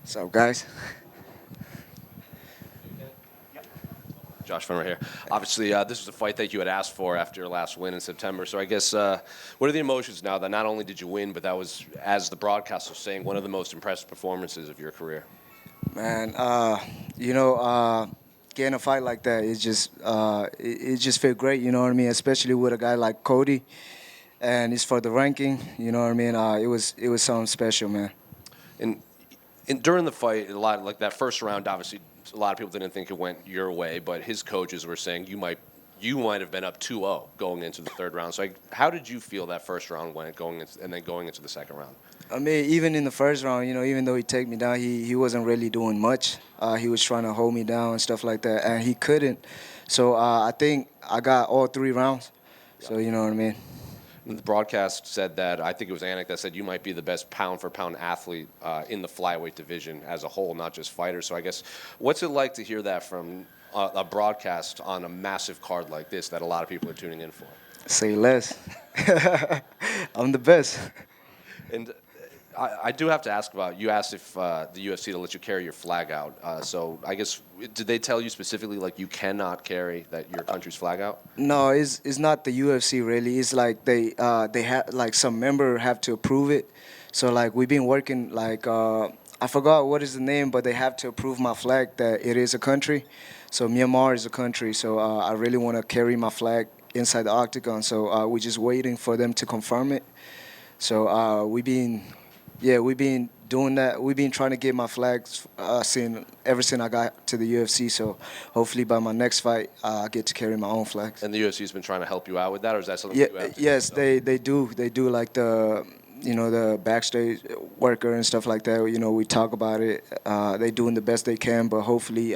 What's up, guys? Josh Fenner here. Obviously, this was a fight that you had asked for after your last win in September. So I guess, what are the emotions now that not only did you win, but that was, as the broadcast was saying, one of the most impressive performances of your career? Man, getting a fight like that, it just felt great, you know what I mean? Especially with a guy like Cody, and it's for the ranking, you know what I mean? It was something special, man. And, during the fight, a lot like that first round, obviously, a lot of people didn't think it went your way, but his coaches were saying you might have been up 2-0 going into the third round. So how did you feel that first round went and then going into the second round? I mean, even in the first round, even though he took me down, he wasn't really doing much. He was trying to hold me down and stuff like that, and he couldn't. So I think I got all 3 rounds. So you know what I mean? The broadcast said that, I think it was Anik that said you might be the best pound-for-pound athlete in the flyweight division as a whole, not just fighters. So I guess, what's it like to hear that from a broadcast on a massive card like this that a lot of people are tuning in for? Say less. I'm the best. And I do have to ask about, you asked if the UFC to let you carry your flag out. So I guess, did they tell you specifically, like, you cannot carry your country's flag out? No, it's not the UFC really. It's like they have like some member have to approve it. So like we've been working like I forgot what is the name, but they have to approve my flag that it is a country. So Myanmar is a country. So I really want to carry my flag inside the octagon. So we're just waiting for them to confirm it. So we've been doing that. We've been trying to get my flags ever since I got to the UFC. So hopefully by my next fight, I get to carry my own flags. And the UFC's been trying to help you out with that, or is that something Yeah, you have to do yes, yourself? they do. They do like the backstage worker and stuff like that. We talk about it. They doing the best they can, but hopefully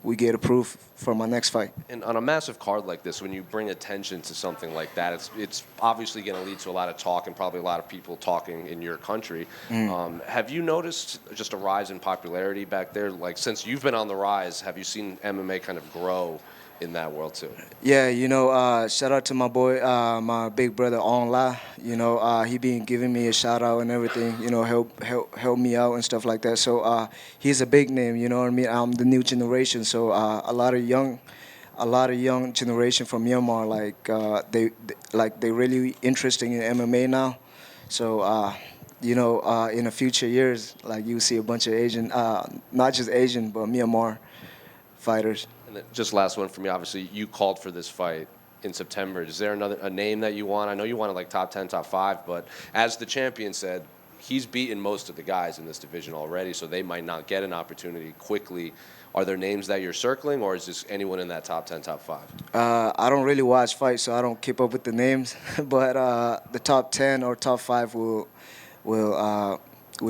we get approved for my next fight. And on a massive card like this, when you bring attention to something like that, it's obviously going to lead to a lot of talk and probably a lot of people talking in your country. Have you noticed just a rise in popularity back there? Like, since you've been on the rise, have you seen MMA kind of grow in that world too? Yeah, shout out to my boy, my big brother On La. He been giving me a shout out and everything. Help me out and stuff like that. So he's a big name. You know what I mean? I'm the new generation. So a lot of young generation from Myanmar, they really interested in MMA now. So in the future years, like you see a bunch of Asian, not just Asian, but Myanmar fighters. And then just last one for me, obviously, you called for this fight in September. Is there a name that you want? I know you wanted like top 10, top 5, but as the champion said, he's beaten most of the guys in this division already, so they might not get an opportunity quickly. Are there names that you're circling, or is this anyone in that top 10, top 5? I don't really watch fights, so I don't keep up with the names. But the top 10 or top 5 will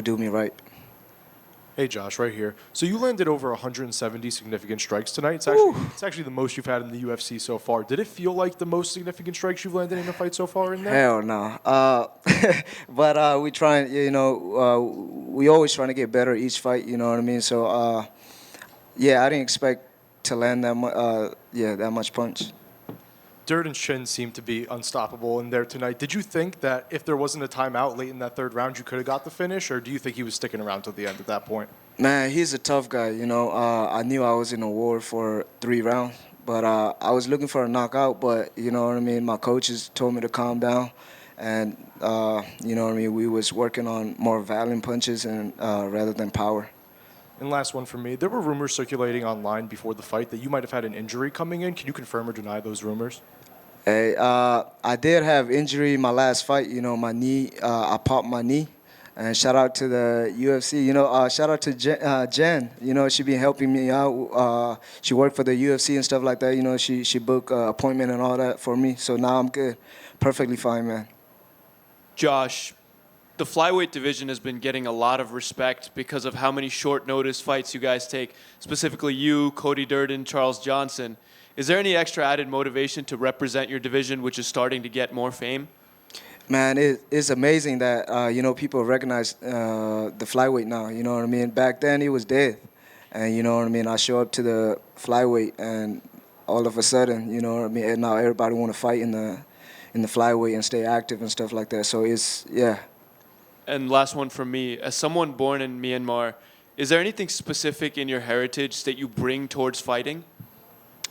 do me right. Hey Josh, right here. So you landed over 170 significant strikes tonight. It's actually the most you've had in the UFC so far. Did it feel like the most significant strikes you've landed in a fight so far in there? Hell no. But we trying, we always trying to get better each fight. You know what I mean? So I didn't expect to land that much punch. Durden's chin seemed to be unstoppable in there tonight. Did you think that if there wasn't a timeout late in that third round, you could have got the finish, or do you think he was sticking around till the end at that point? Man, he's a tough guy. I knew I was in a war for 3 rounds, but I was looking for a knockout. But you know what I mean. My coaches told me to calm down, and you know what I mean. We was working on more violent punches and rather than power. And last one for me. There were rumors circulating online before the fight that you might have had an injury coming in. Can you confirm or deny those rumors? Hey, I did have injury in my last fight. My knee. I popped my knee, and shout out to the UFC. Shout out to Jen. She been helping me out. She worked for the UFC and stuff like that. She booked appointment and all that for me. So now I'm good, perfectly fine, man. Josh, the flyweight division has been getting a lot of respect because of how many short notice fights you guys take, specifically you, Cody Durden, Charles Johnson. Is there any extra added motivation to represent your division, which is starting to get more fame? Man, it's amazing that people recognize the flyweight now. You know what I mean? Back then it was dead, and you know what I mean. I show up to the flyweight, and all of a sudden, you know what I mean. And now everybody want to fight in the flyweight and stay active and stuff like that. So it's. And last one from me. As someone born in Myanmar, Is there anything specific in your heritage that you bring towards fighting?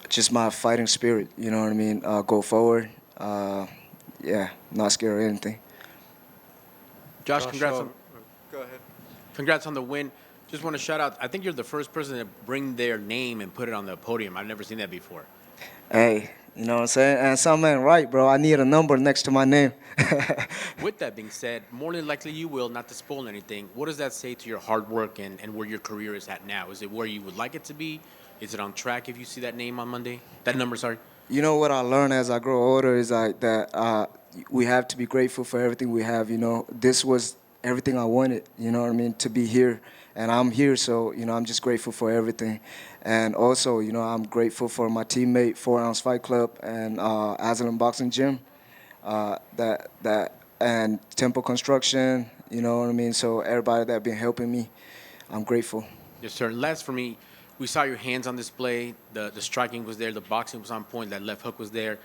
Just my fighting spirit, you know what I mean? Go forward. Yeah, not scared of anything. Josh, congrats on. Go ahead. Congrats on the win. Just want to shout out. I think you're the first person to bring their name and put it on the podium. I've never seen that before. Hey, you know what I'm saying? And something ain't right, bro. I need a number next to my name. With that being said, more than likely you will, not to spoil anything. What does that say to your hard work and where your career is at now? Is it where you would like it to be? Is it on track if you see that name on Monday? That number, sorry. You know what I learned as I grow older is like that we have to be grateful for everything we have. You know, this was everything I wanted. You know what I mean? To be here, and I'm here. So you know, I'm just grateful for everything. And also, you know, I'm grateful for my teammate, 4 Ounce Fight Club, and Asylum Boxing Gym, and Temple Construction. You know what I mean? So everybody that been helping me, I'm grateful. Yes, sir. Last for me, we saw your hands on display. The striking was there. The boxing was on point. That left hook was there.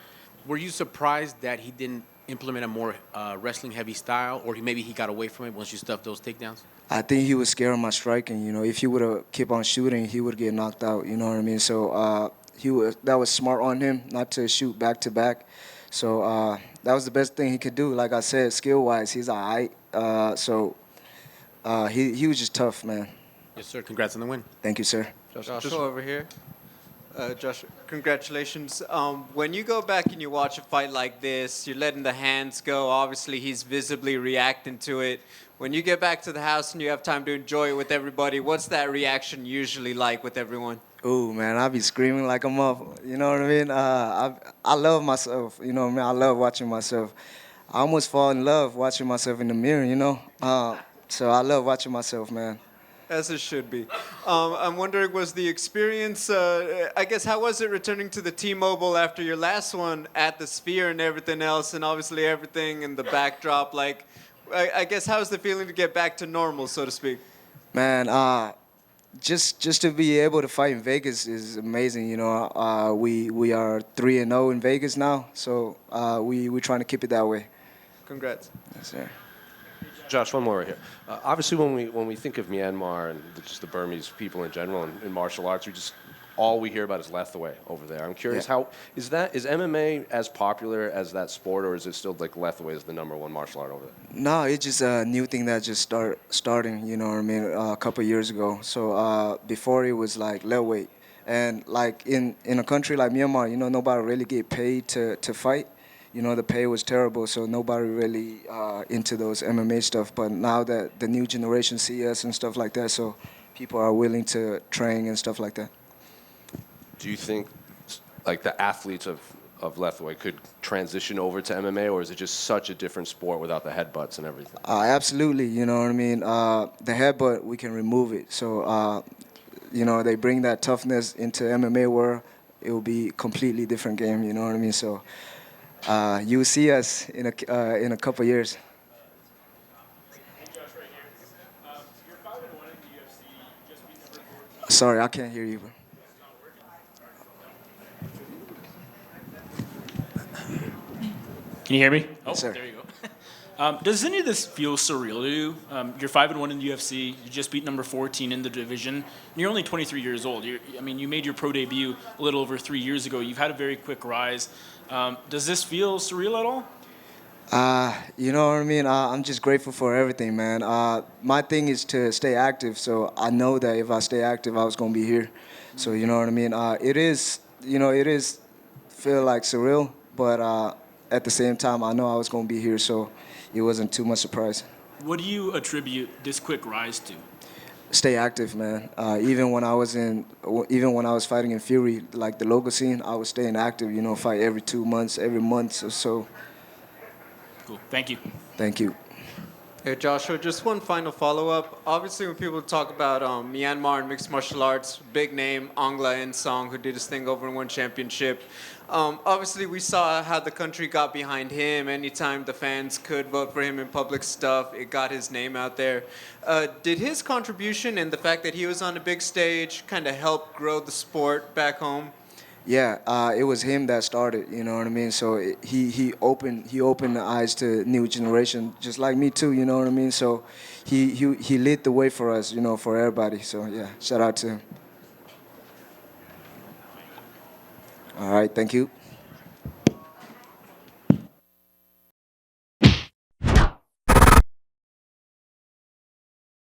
Were you surprised that he didn't implement a more wrestling-heavy style, or maybe he got away from it once you stuffed those takedowns? I think he was scared of my striking. You know, if he would have kept on shooting, he would get knocked out. You know what I mean? So that was smart on him not to shoot back to back. So that was the best thing he could do. Like I said, skill-wise, he's all right. He was just tough, man. Yes, sir. Congrats on the win. Thank you, sir. Joshua over here. Josh, congratulations. When you go back and you watch a fight like this, you're letting the hands go. Obviously, he's visibly reacting to it. When you get back to the house and you have time to enjoy it with everybody, what's that reaction usually like with everyone? Ooh, man, I be screaming like I'm up. You know what I mean? I love myself. You know what I mean? I love watching myself. I almost fall in love watching myself in the mirror, you know? So I love watching myself, man. As it should be. I'm wondering, was the experience, I guess, how was it returning to the T-Mobile after your last one at the Sphere and everything else, and obviously everything in the backdrop? Like, I guess, how's the feeling to get back to normal, so to speak? Man, just to be able to fight in Vegas is amazing. You know, we are 3-0 in Vegas now, so we're trying to keep it that way. Congrats. Yes, sir. Josh, one more right here. Obviously, when we think of Myanmar and just the Burmese people in general in martial arts, all we hear about is Lethwei over there. I'm curious, how is MMA as popular as that sport, or is it still like Lethwei is the #1 martial art over there? No, it's just a new thing that just starting. You know what I mean? A couple of years ago. So before it was like Lethwei, and like in a country like Myanmar, you know, nobody really get paid to fight. You know, the pay was terrible, so nobody really into those MMA stuff. But now that the new generation see us and stuff like that, so people are willing to train and stuff like that. Do you think like the athletes of Lethwei could transition over to MMA, or is it just such a different sport without the headbutts and everything? Absolutely, you know what I mean? The headbutt, we can remove it. So, you know, they bring that toughness into MMA where it will be a completely different game, you know what I mean? So you will see us in a couple of years. Sorry, I can't hear you, bro. Can you hear me? Yes, sir. There you go. Does any of this feel surreal to you? You're 5-1 in the UFC. You just beat number 14 in the division. And you're only 23 years old. You made your pro debut a little over 3 years ago. You've had a very quick rise. Does this feel surreal at all? You know what I mean? I'm just grateful for everything, man. My thing is to stay active, so I know that if I stay active, I was gonna be here. So you know what I mean? It is feel like surreal, but at the same time, I know I was gonna be here, so it wasn't too much surprise. What do you attribute this quick rise to? Stay active, man. Even when I was fighting in Fury, like the local scene, I was staying active. You know, fight every 2 months, every month or so. Cool. Thank you. Thank you. Hey, Joshua, just one final follow-up. Obviously, when people talk about Myanmar and mixed martial arts, big name, Angla In Song, who did his thing over and won championship. Obviously, we saw how the country got behind him. Anytime the fans could vote for him in public stuff, it got his name out there. Did his contribution and the fact that he was on a big stage kind of help grow the sport back home? Yeah, it was him that started. You know what I mean? So he opened the eyes to new generation, just like me too. You know what I mean? So he lit the way for us. You know, for everybody. So yeah, shout out to him. All right, thank you.